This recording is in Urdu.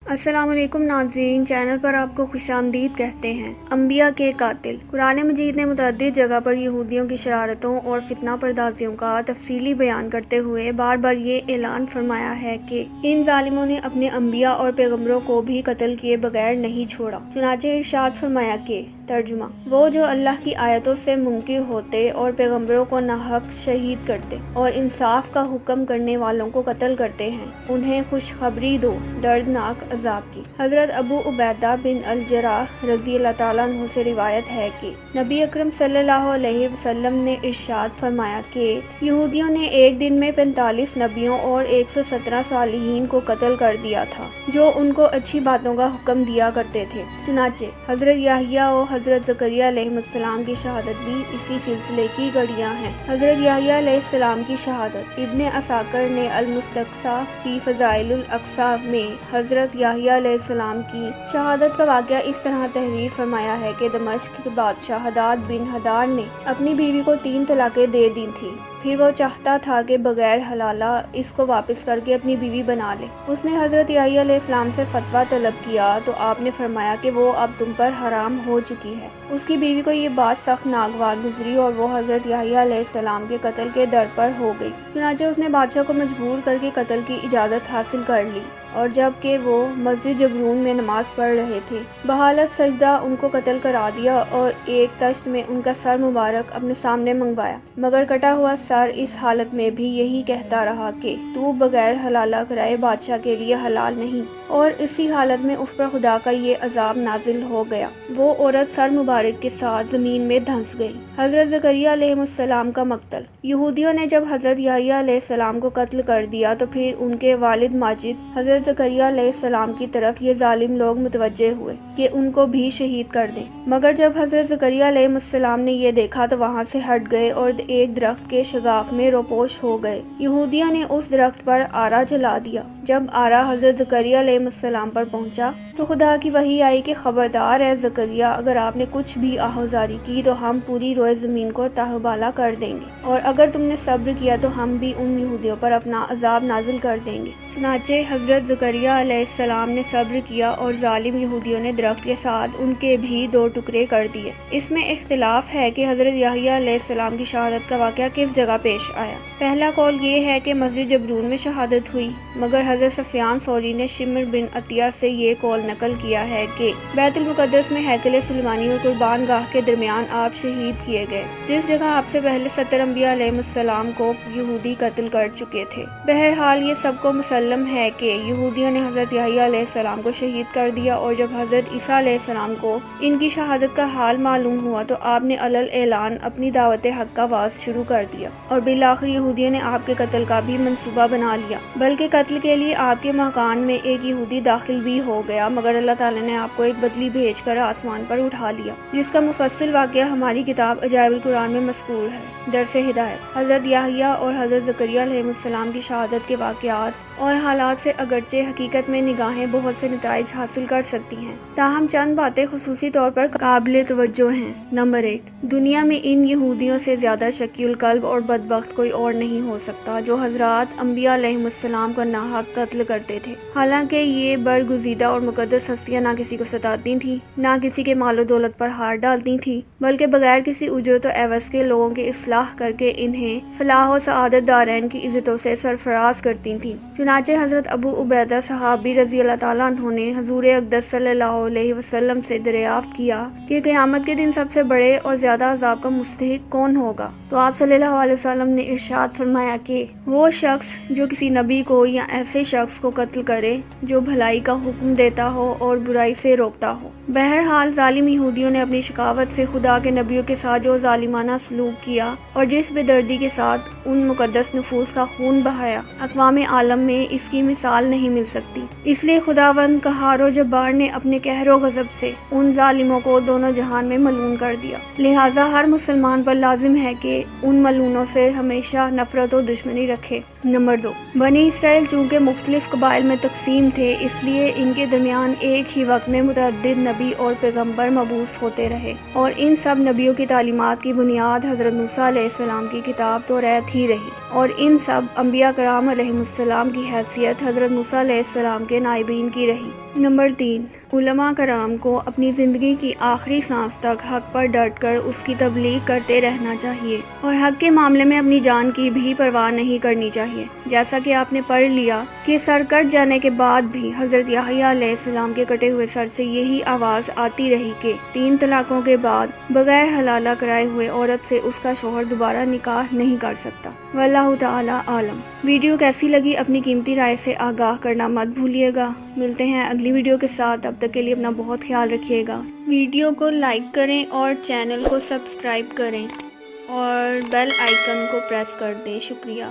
السلام علیکم ناظرین، چینل پر آپ کو خوش آمدید کہتے ہیں۔ انبیاء کے قاتل۔ قرآن مجید نے متعدد جگہ پر یہودیوں کی شرارتوں اور فتنہ پردازیوں کا تفصیلی بیان کرتے ہوئے بار بار یہ اعلان فرمایا ہے کہ ان ظالموں نے اپنے انبیاء اور پیغمبروں کو بھی قتل کیے بغیر نہیں چھوڑا۔ چنانچہ ارشاد فرمایا کہ ترجمہ: وہ جو اللہ کی آیتوں سے منکر ہوتے اور پیغمبروں کو ناحق شہید کرتے اور انصاف کا حکم کرنے والوں کو قتل کرتے ہیں، انہیں خوشخبری دو دردناک عذاب کی۔ حضرت ابو عبیدہ بن الجراح رضی اللہ تعالیٰ عنہ سے روایت ہے کہ نبی اکرم صلی اللہ علیہ وسلم نے ارشاد فرمایا کہ یہودیوں نے ایک دن میں 45 نبیوں اور 117 صالحین کو قتل کر دیا تھا جو ان کو اچھی باتوں کا حکم دیا کرتے تھے۔ چنانچہ حضرت یحییٰ اور حضرت زکریا علیہ السلام کی شہادت بھی اسی سلسلے کی کڑیاں ہیں۔ حضرت یحییٰ علیہ السلام کی شہادت ابن عساکر نے المستقصیٰ فی فضائل الاقصیٰ میں حضرت یحییٰ علیہ السلام کی شہادت کا واقعہ اس طرح تحریر فرمایا ہے کہ دمشق کے بادشاہ حداد بن حداد نے اپنی بیوی کو 3 طلاقیں دے دی تھیں۔ پھر وہ چاہتا تھا کہ بغیر حلالہ اس کو واپس کر کے اپنی بیوی بنا لے۔ اس نے حضرت یحییٰ علیہ السلام سے فتویٰ طلب کیا تو آپ نے فرمایا کہ وہ اب تم پر حرام ہو چکی ہے۔ اس کی بیوی کو یہ بات سخت ناگوار گزری اور وہ حضرت یحییٰ علیہ السلام کے قتل کے در پر ہو گئی۔ چنانچہ اس نے بادشاہ کو مجبور کر کے قتل کی اجازت حاصل کر لی، اور جب کہ وہ مسجد جبرون میں نماز پڑھ رہے تھے، بحالت سجدہ ان کو قتل کرا دیا اور ایک تشت میں ان کا سر مبارک اپنے سامنے منگوایا، مگر کٹا ہوا سر اس حالت میں بھی یہی کہتا رہا کہ تو بغیر حلالہ کرائے بادشاہ کے لیے حلال نہیں، اور اسی حالت میں اس پر خدا کا یہ عذاب نازل ہو گیا۔ وہ عورت سر مبارک کے ساتھ زمین میں دھنس گئی۔ حضرت زکریا علیہ السلام کا مقتل۔ یہودیوں نے جب حضرت یحییٰ علیہ السلام کو قتل کر دیا تو پھر ان کے والد ماجد حضرت زکریا علیہ السلام کی طرف یہ ظالم لوگ متوجہ ہوئے کہ ان کو بھی شہید کر دیں، مگر جب حضرت زکریا علیہ السلام نے یہ دیکھا تو وہاں سے ہٹ گئے اور ایک درخت کے شگاف میں روپوش ہو گئے۔ یہودیوں نے اس درخت پر آرا جلا دیا۔ جب آرا حضرت زکریا علیہ السلام پر پہنچا تو خدا کی وحی آئی کہ خبردار ہے زکریا، اگر آپ نے کچھ بھی آہوزاری کی تو ہم پوری روئے زمین کو تاہبالہ کر دیں گے، اور اگر تم نے صبر کیا تو ہم بھی ان یہودیوں پر اپنا عذاب نازل کر دیں گے۔ چنانچہ حضرت زکریا علیہ السلام نے صبر کیا اور ظالم یہودیوں نے درخت کے ساتھ ان کے بھی 2 ٹکڑے کر دیے۔ اس میں اختلاف ہے کہ حضرت یحییٰ علیہ السلام کی شہادت کا واقعہ کس جگہ پیش آیا۔ پہلا قول یہ ہے کہ مسجد جبرون میں شہادت ہوئی، مگر حضرت سفیان ثوری نے شمر بن عطیہ سے یہ قول نقل کیا ہے کہ بیت المقدس میں ہیکل سلیمانی اور قربان گاہ کے درمیان آپ شہید کیے گئے، جس جگہ آپ سے پہلے 70 انبیاء علیہ السلام کو یہودی قتل کر چکے تھے۔ بہرحال یہ سب کو مسلم ہے کہ یہودیوں نے حضرت یحییٰ علیہ السلام کو شہید کر دیا، اور جب حضرت عیسیٰ علیہ السلام کو ان کی شہادت کا حال معلوم ہوا تو آپ نے علل اعلان اپنی دعوت حق کا آغاز شروع کر دیا، اور بالآخر یہودیوں نے آپ کے قتل کا بھی منصوبہ بنا لیا، بلکہ قتل کے لیے آپ کے مکان میں ایک یہودی داخل بھی ہو گیا، مگر اللہ تعالیٰ نے آپ کو ایک بدلی بھیج کر آسمان پر اٹھا لیا، جس کا مفصل واقعہ ہماری کتاب عجائب القرآن میں مذکور ہے۔ درس ہدایت۔ حضرت یحییٰ اور حضرت زکریا علیہ السلام کی شہادت کے واقعات اور حالات سے اگرچہ حقیقت میں نگاہیں بہت سے نتائج حاصل کر سکتی ہیں، تاہم چند باتیں خصوصی طور پر قابل توجہ ہیں۔ نمبر 1، دنیا میں ان یہودیوں سے زیادہ شکی القلب اور بدبخت کوئی اور نہیں ہو سکتا جو حضرات انبیاء علیہ السلام کا ناحق قتل کرتے تھے، حالانکہ یہ برگزیدہ اور مقدس ہستیاں نہ کسی کو ستاتی تھیں، نہ کسی کے مال و دولت پر ہار ڈالتی تھیں، بلکہ بغیر کسی اجرت و عوض کے لوگوں کی اصلاح کر کے انہیں فلاح و سعادت دارین کی عزتوں سے سرفراز کرتی تھیں۔ چنانچہ حضرت ابو عبیدہ صحابی رضی اللہ تعالیٰ عنہ نے حضور اقدس صلی اللہ علیہ وسلم سے دریافت کیا کہ قیامت کے دن سب سے بڑے اور زیادہ عذاب کا مستحق کون ہوگا، تو آپ صلی اللہ علیہ وسلم نے ارشاد فرمایا کہ وہ شخص جو کسی نبی کو یا ایسے شخص کو قتل کرے جو بھلائی کا حکم دیتا ہو اور برائی سے روکتا ہو۔ بہرحال ظالم یہودیوں نے اپنی شقاوت سے خدا کے نبیوں کے ساتھ جو ظالمانہ سلوک کیا اور جس بے دردی کے ساتھ ان مقدس نفوس کا خون بہایا، اقوام عالم میں اس کی مثال نہیں مل سکتی۔ اس لیے خداوند قہار و جبار نے اپنے قہر و غضب سے ان ظالموں کو دونوں جہان میں ملعون کر دیا، لہٰذا ہر مسلمان پر لازم ہے کہ ان ملعونوں سے ہمیشہ نفرت و دشمنی رکھے۔ نمبر 2، بنی اسرائیل چونکہ مختلف قبائل میں تقسیم تھے، اس لیے ان کے درمیان ایک ہی وقت میں متعدد نبی اور پیغمبر مبعوث ہوتے رہے، اور ان سب نبیوں کی تعلیمات کی بنیاد حضرت موسیٰ علیہ السلام کی کتاب توریت ہی رہی، اور ان سب انبیاء کرام علیہ السلام کی کی حیثیت حضرت موسیٰ علیہ السلام کے نائبین کی رہی۔ نمبر 3، علماء کرام کو اپنی زندگی کی آخری سانس تک حق پر ڈٹ کر اس کی تبلیغ کرتے رہنا چاہیے اور حق کے معاملے میں اپنی جان کی بھی پرواہ نہیں کرنی چاہیے۔ جیسا کہ آپ نے پڑھ لیا کہ سر کٹ جانے کے بعد بھی حضرت یحییٰ علیہ السلام کے کٹے ہوئے سر سے یہی آواز آتی رہی کہ 3 طلاقوں کے بعد بغیر حلالہ کرائے ہوئے عورت سے اس کا شوہر دوبارہ نکاح نہیں کر سکتا۔ واللہ تعالی عالم۔ ویڈیو کیسی لگی اپنی قیمتی رائے سے آگاہ کرنا مت بھولیے گا۔ ملتے ہیں اگلی ویڈیو کے ساتھ، تب تک کے لیے اپنا بہت خیال رکھیے گا۔ ویڈیو کو لائک کریں اور چینل کو سبسکرائب کریں اور بیل آئیکن کو پریس کر دیں۔ شکریہ۔